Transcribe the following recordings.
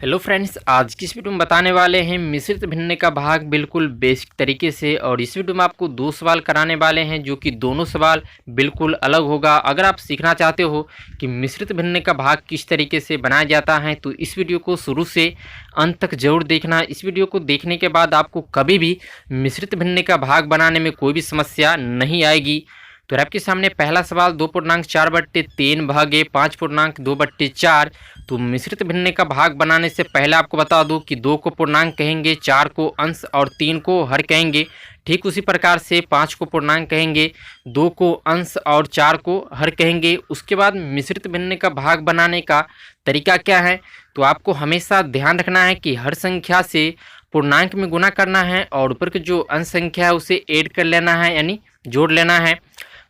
Hello friends, आज की इस वीडियो में बताने वाले हैं मिश्रित भिन्न का भाग बिल्कुल बेसिक तरीके से। और इस वीडियो में आपको दो सवाल कराने वाले हैं जो कि दोनों सवाल बिल्कुल अलग होगा। अगर आप सीखना चाहते हो कि मिश्रित भिन्न का भाग किस तरीके से बनाया जाता है तो इस वीडियो को शुरू से अंत तक जरूर देखना। इस वीडियो को देखने के बाद आपको कभी भी मिश्रित भिन्न का भाग बनाने में कोई भी समस्या नहीं आएगी। तो आपके सामने पहला सवाल 2.4/3 भागे 5.2/4। तो मिश्रित भिन्न का भाग बनाने से पहले आपको बता दूं कि 2 को पूर्णांक कहेंगे, 4 को अंश और 3 को हर कहेंगे। ठीक उसी प्रकार से 5 को पूर्णांक कहेंगे, 2 को अंश और 4 को हर कहेंगे। उसके बाद मिश्रित भिन्न का भाग बनाने का तरीका क्या है, तो आपको हमेशा ध्यान रखना है कि हर संख्या से पूर्णांक में गुना करना है और ऊपर की जो अंश संख्या है उसे ऐड कर लेना है, यानी जोड़ लेना है।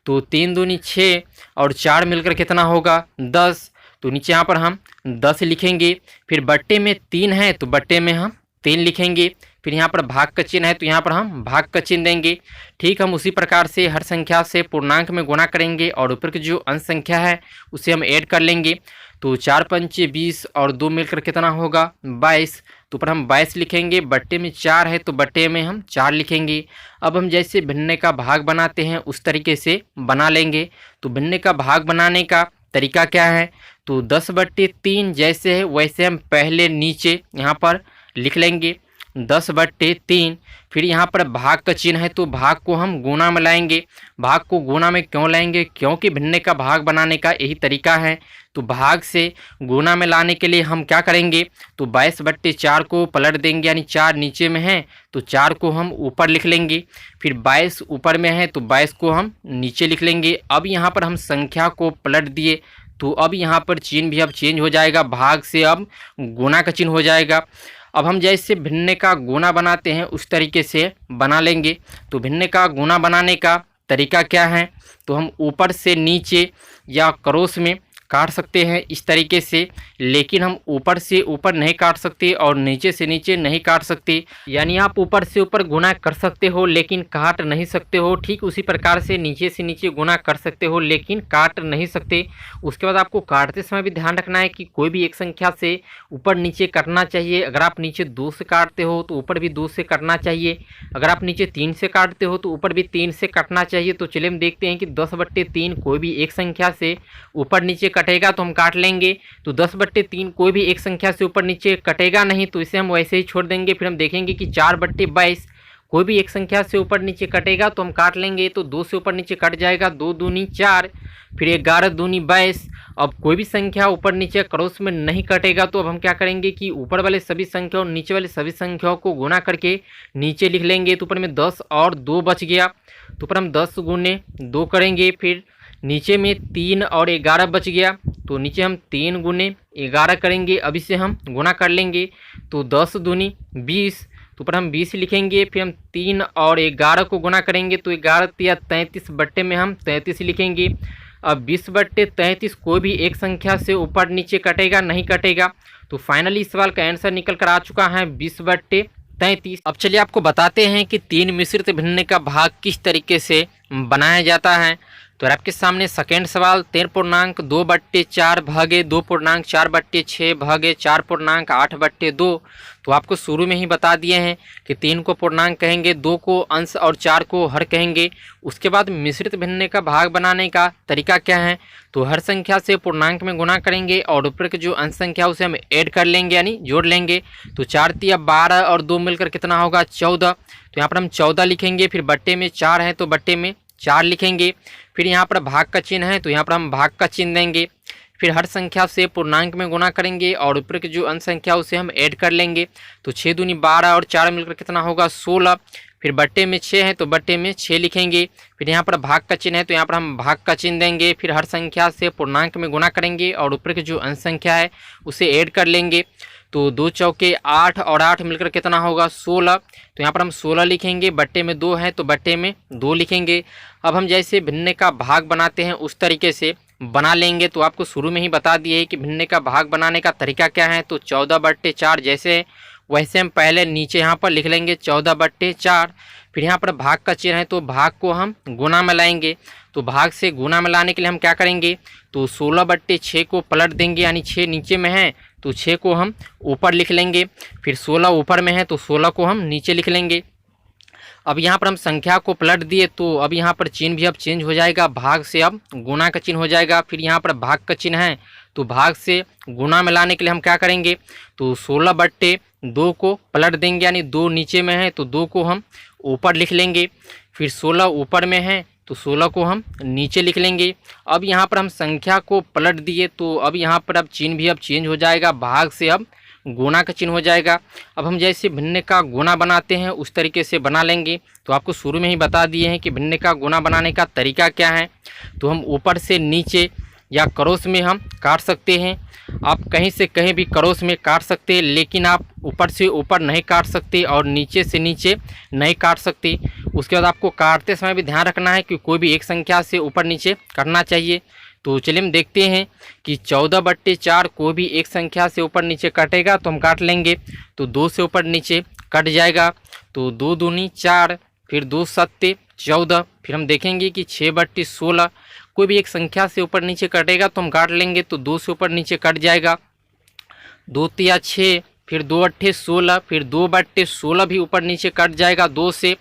तो 3 दूनी 6 और 4 मिलकर कितना होगा 10। तो नीचे यहाँ पर हम 10 लिखेंगे। फिर बट्टे में 3 है तो बट्टे में हम 3 लिखेंगे। फिर यहाँ पर भाग का चिन्ह है तो यहाँ पर हम भाग का चिन्ह देंगे। ठीक, हम उसी प्रकार से हर संख्या से पूर्णांक में गुना करेंगे और ऊपर की जो अंश संख्या है उसे हम ऐड कर लेंगे। तो 4 पंचे 20 और 2 मिलकर कितना होगा 22। तो ऊपर हम 22 लिखेंगे। बट्टे में 4 है तो बट्टे में हम 4 लिखेंगे। अब हम जैसे भिन्न का भाग बनाते हैं उस तरीके से बना लेंगे। तो भिन्न का भाग बनाने का तरीका क्या है, तो 10/3 जैसे है वैसे हम पहले नीचे यहाँ पर लिख लेंगे 10/3। फिर यहाँ पर भाग का चिन्ह है तो भाग को हम गुणा में लाएंगे। भाग को गुणा में क्यों लाएंगे, क्योंकि भिन्न का भाग बनाने का यही तरीका है। तो भाग से गुणा में लाने के लिए हम क्या करेंगे, तो 22/4 को पलट देंगे, यानी 4 नीचे में है तो 4 को हम ऊपर लिख लेंगे। फिर 22 ऊपर में है तो 22 को हम नीचे लिख लेंगे। अब यहाँ पर हम संख्या को पलट दिए तो अब यहाँ पर चिन्ह भी अब चेंज हो जाएगा, भाग से अब गुणा का चिन्ह हो जाएगा। अब हम जैसे भिन्न का गुणा बनाते हैं उस तरीके से बना लेंगे। तो भिन्न का गुणा बनाने का तरीका क्या है, तो हम ऊपर से नीचे या क्रॉस में काट सकते हैं इस तरीके से, लेकिन हम ऊपर से ऊपर नहीं काट सकते और नीचे से नीचे नहीं काट सकते। यानी आप ऊपर से ऊपर गुणा कर सकते हो लेकिन काट नहीं सकते हो। ठीक उसी प्रकार से नीचे गुणा कर सकते हो लेकिन काट नहीं सकते। उसके बाद आपको काटते समय भी ध्यान रखना है कि कोई भी एक संख्या से ऊपर नीचे करना चाहिए। अगर आप नीचे 2 से काटते हो तो ऊपर भी 2 से कटना चाहिए। अगर आप नीचे 3 से काटते हो तो ऊपर भी 3 से कटना चाहिए। तो चलिए हम देखते हैं कि 10/3 कोई भी एक संख्या से ऊपर नीचे कटेगा तो हम काट लेंगे। तो 10/3 कोई भी एक संख्या से ऊपर नीचे कटेगा नहीं तो इसे हम वैसे ही छोड़ देंगे। फिर हम देखेंगे कि 4/22 कोई भी एक संख्या से ऊपर नीचे कटेगा तो हम काट लेंगे। तो 2 से ऊपर नीचे कट जाएगा, 2 दूनी 4, फिर 11 दूनी 22। अब कोई भी संख्या ऊपर नीचे क्रॉस में नहीं कटेगा तो अब हम क्या करेंगे कि ऊपर वाले सभी संख्या और नीचे वाले सभी संख्याओं को गुणा करके नीचे लिख लेंगे। तो ऊपर में 10 और 2 बच गया तो ऊपर हम 10 गुने 2 करेंगे। फिर नीचे में 3 और 11 बच गया तो नीचे हम 3 गुने 11 करेंगे। अब इसे हम गुना कर लेंगे। तो 10 दूनी 20 तो ऊपर हम 20 लिखेंगे। फिर हम 3 और 11 को गुना करेंगे तो 11 या 33 बट्टे में हम 33 लिखेंगे। अब 20/33 कोई भी एक संख्या से ऊपर नीचे कटेगा नहीं कटेगा। तो फाइनली इस सवाल का आंसर निकल कर आ चुका है 20/33। अब चलिए आपको बताते हैं कि 3 मिश्रित भिन्न का भाग किस तरीके से बनाया जाता है। तो आपके सामने सेकेंड सवाल 13.2/4 भागे 2.4/6 भागे 4.8/2। तो आपको शुरू में ही बता दिए हैं कि 3 को पूर्णांक कहेंगे, 2 को अंश और 4 को हर कहेंगे। उसके बाद मिश्रित भिन्न का भाग बनाने का तरीका क्या है, तो हर संख्या से पूर्णांक में गुणा करेंगे और ऊपर की जो अंश संख्या उसे हम ऐड कर लेंगे, यानी जोड़ लेंगे। तो 4 तिया 12 और 2 मिलकर कितना होगा 14। तो यहाँ पर हम 14 लिखेंगे। फिर बट्टे में 4 है तो बट्टे में 4 लिखेंगे। फिर यहाँ पर भाग का चिन्ह है तो यहाँ पर हम भाग का चिन्ह देंगे। फिर हर संख्या से पूर्णांक में गुणा करेंगे और ऊपर की जो अंश संख्या उसे हम ऐड कर लेंगे। तो 6 दूनी 12 और 4 मिलकर कितना होगा 16। फिर बट्टे में 6 है तो बट्टे में 6 लिखेंगे। फिर यहाँ पर भाग का चिन्ह है तो यहाँ पर हम भाग का चिन्ह देंगे। फिर हर संख्या से पूर्णांक में गुणा करेंगे और ऊपर की जो अंश संख्या है उसे ऐड कर लेंगे। तो 2 चौके 8 और 8 मिलकर कितना होगा 16। तो यहाँ पर हम 16 लिखेंगे। बट्टे में 2 है तो बट्टे में 2 लिखेंगे। अब हम जैसे भिन्न का भाग बनाते हैं उस तरीके से बना लेंगे। तो आपको शुरू में ही बता दिए है कि भिन्न का भाग बनाने का तरीका क्या है। तो 14/4 जैसे वैसे हम पहले नीचे यहाँ पर लिख लेंगे 14/4। फिर यहाँ पर भाग का चिन्ह है तो भाग को हम गुणा में लाएंगे। तो भाग से गुना में लाने के लिए हम क्या करेंगे, तो 16/6 को पलट देंगे, यानी 6 नीचे में है तो 6 को हम ऊपर लिख लेंगे, फिर 16 ऊपर में है तो 16 को हम नीचे लिख लेंगे। अब यहाँ पर हम संख्या को पलट दिए तो अब यहाँ पर चिन्ह भी अब चेंज हो जाएगा, भाग से अब गुना का चिन्ह हो जाएगा। फिर यहाँ पर भाग का चिन्ह है तो भाग से गुना में लाने के लिए हम क्या करेंगे, तो 16/2 को पलट देंगे, यानी 2 नीचे में है तो 2 को हम ऊपर लिख लेंगे, फिर 16 ऊपर में है तो 16 को हम नीचे लिख लेंगे। अब यहाँ पर हम संख्या को पलट दिए तो अब यहाँ पर अब चिन्ह भी अब चेंज हो जाएगा, भाग से अब गुना का चिन्ह हो जाएगा। अब हम जैसे भिन्न का गुना बनाते हैं उस तरीके से बना लेंगे। तो आपको शुरू में ही बता दिए हैं कि भिन्न का गुना बनाने का तरीका क्या है। तो हम ऊपर से नीचे या क्रॉस में हम काट सकते हैं, आप कहीं से कहीं भी क्रॉस में काट सकते हैं, लेकिन आप ऊपर से ऊपर नहीं काट सकते और नीचे से नीचे नहीं काट सकते। उसके बाद आपको काटते समय भी ध्यान रखना है कि कोई भी एक संख्या से ऊपर नीचे करना चाहिए। तो चलिए हम देखते हैं कि 14/4 कोई भी एक संख्या से ऊपर नीचे कटेगा तो हम काट लेंगे, तो 2 से ऊपर नीचे कट जाएगा, तो 2 दूनी 4, फिर 2 सत्ते 14। फिर हम देखेंगे कि 6/16 कोई भी एक संख्या से ऊपर नीचे कटेगा तो हम काट लेंगे, तो 2 से ऊपर नीचे कट जाएगा, 2 तिया 6, फिर 2 अट्ठे 16, फिर 2/16 भी ऊपर नीचे कट जाएगा 2 से,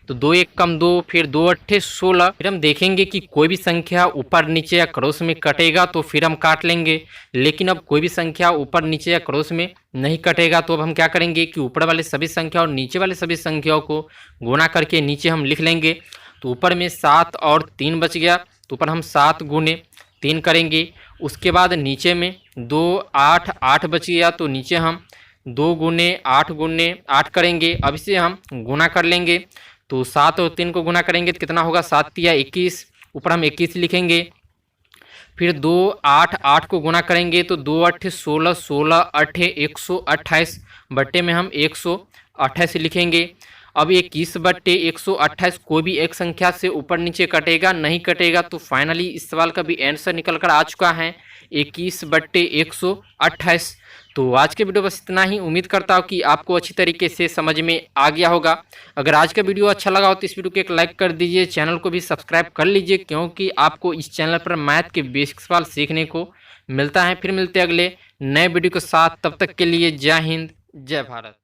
तो 2 एक कम 2, फिर 2 अट्ठे 16। फिर हम देखेंगे कि कोई भी संख्या ऊपर नीचे या क्रॉस में कटेगा तो फिर हम काट लेंगे, लेकिन अब कोई भी संख्या ऊपर नीचे या क्रॉस में नहीं कटेगा तो अब हम क्या करेंगे कि ऊपर वाले सभी संख्या और नीचे वाले सभी संख्याओं को गुणा करके नीचे हम लिख लेंगे। तो ऊपर में 7 और 3 बच गया, तो ऊपर हम 7 गुने 3 करेंगे। उसके बाद नीचे में 2 8 8 बच गया, तो नीचे हम 2 गुने 8 करेंगे। अब इसे हम गुना कर लेंगे, तो 7 और 3 को गुना करेंगे तो कितना होगा, 7 तिया 21, ऊपर हम 21 लिखेंगे। फिर 2 8 8 को गुना करेंगे तो 2 अट्ठे 16, 16 अट्ठे 128, बट्टे में हम 128 लिखेंगे। अब 21/128 कोई भी एक संख्या से ऊपर नीचे कटेगा नहीं कटेगा, तो फाइनली इस सवाल का भी आंसर निकल कर आ चुका है 21/128। तो आज के वीडियो बस इतना ही। उम्मीद करता हूँ कि आपको अच्छी तरीके से समझ में आ गया होगा। अगर आज का वीडियो अच्छा लगा हो तो इस वीडियो को एक लाइक कर दीजिए, चैनल को भी सब्सक्राइब कर लीजिए, क्योंकि आपको इस चैनल पर मैथ के बेसिक सवाल सीखने को मिलता है। फिर मिलते हैं अगले नए वीडियो के साथ, तब तक के लिए जय हिंद जय भारत।